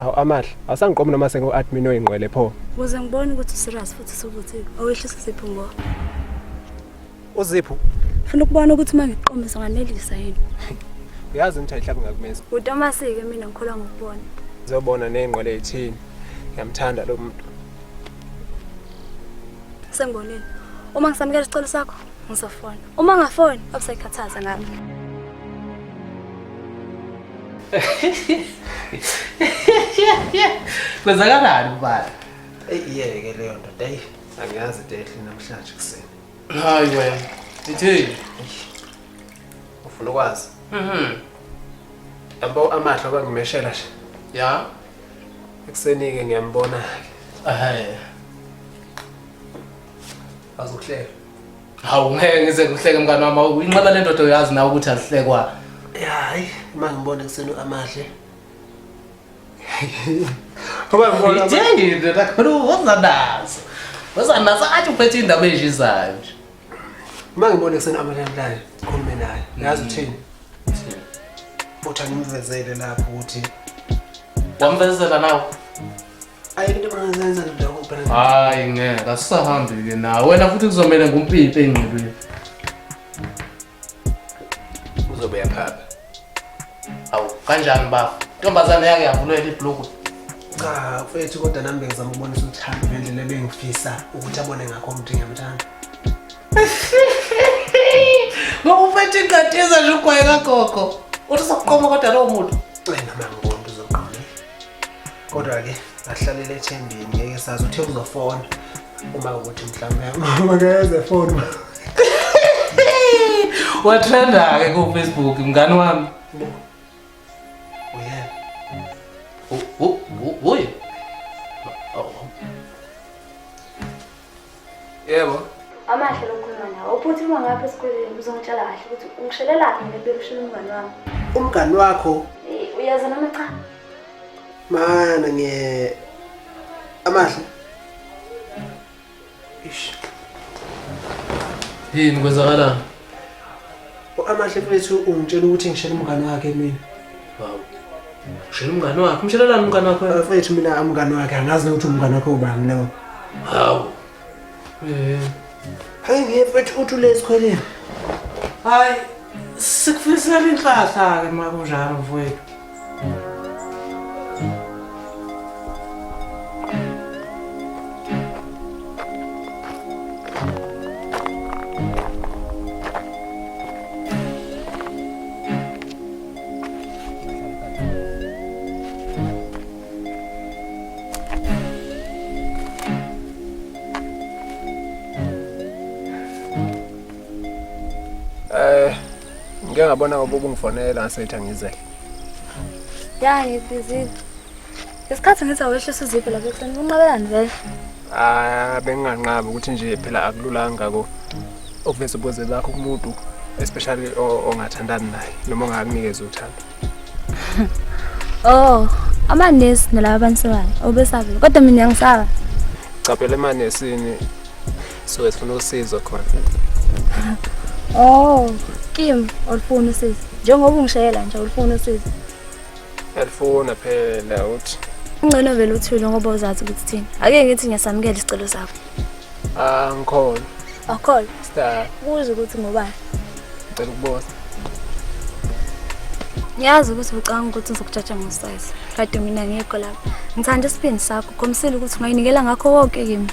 Awu Amahle, awusangiqomi noma sengu-admin oyingqwele pho. Ukuze ngibone ukuthi serious futhi usuvuthiwe. Awehlisa Zipho ngo. Uzipho? Ufuna ukubona ukuthi uma ngiqombisa nganelisa yini? Uyazi ukuthi ayihlabi ngakumeza. UTomasike mina ngikholwa ngokubona. Ngizobona ney'ngqwele ey'thini. Ngiyamthanda lo muntu. Sengibonile. Uma ngisamukela isicelo sakho, ngizofona. Uma ngafoni, abusayikhathaza ngami. Kwenzakalani ubaba? Eyiyeke leyo ndoda eyi angiyazi dehle namhlanje kuseni. Hayi wena. Ithini? Ufuna ukwazi? Yabo Amahle abangimeshela nje. Ya. Ekuseni-ke ngiyambona-ke. Azokuhleka. Hawu ngeke ngize ngihleke mngani wami. Inqaba le ndoda uyazi nawe ukuthi alihlekwa. Hayi, uma ngibona ekuseni uAmahle. Ngoba ngibona Ithini rakho wazanazo. Wazanazo athi uphethe indaba ejizayo nje. uma ngibona ekuseni uAmahle namhlanje, khulume naye. Yazi uthini? Futhi angimvezele lapho ukuthi Wamvezela nawe? ayike into abangazenza ndoda kuphela. Hayi ngeke asisahambi ke nawe. Wena futhi kuzomela ngumpipe engqibeni. Uzobe yaphapha. Awu kanjani bafo? Intombazane yake yavulela ibhloko. Cha, mfethu kodwa nami ngizama ukubonisa uthando ngendlela ebengifisa ukuthi abone ngakho umuntu ngiyamthanda. Ngoba uphethe ingadiza nje ugwaye kagogo. Uthi sokuqoma kodwa lowo muntu. Noma ngibona uzoqala. Kodwa-ke ahlalela ethembeni ngeke sazi uthe uzofona uma ukuthi mhlawumbe uma ngeze phone. Watrenda-ke ku-Facebook mngani wami. Uye. Yebo. Amahle lokukhuluma nawe. Uphuthi uma ngapha esikoleni uzongitshela kahle ukuthi ungishelelani ngempela ushela umngani wami. Umngani wakho Uyaza noma cha? mana Amahle. Ish. Yini kwenzakalani? Amahle mfethu ungitshela ukuthi ngishela umngani wakhe mina. Hawu. Ushela umngani wakho? Umshelelani umngani wakho? Mfethu mina umngani wakhe angazi ukuthi umngani wakhe ubani leyo. Hawu. Hayi ngefethu uthi ule esikoleni. Hayi, sikufisela inhlahla-ke ma kunjalo mfowethu. Ngeke ngabona ngoba ubungifonela ngasethi angizele. Ya ngibizile. Isikhathi ngithi awehlisa uZipho lapha ekuseni unqabelani vele? Benginganqabi ukuthi nje phela akululanga ko ukuveza ubuze bakho kumuntu especially ongathandani naye noma ongakunikeza uthando. Oh, amanesi nalabo abansebani obesabile. Kodwa mina ngisaba. Caphela emanesini so sifuna usizo khona. Oh, Kim, ulufuna usizo. Njengoba ungishayela nje ulufuna usizo. Elifona phela uthi. Ungcono vele uthule ngoba uzazi ukuthi thini. Ake ngithi ngiyasamukela isicelo sakho. Ngikhona. Akholwa. Stop. Uze ukuthi ngobani? Ngicela ukuboza. Ngiyazi ukuthi ucanga ukuthi uzokujaja ngosize. Kade mina ngikho lapha. Ngithanda isipindi sakho, khomsile ukuthi ungayinikela ngakho konke kimi.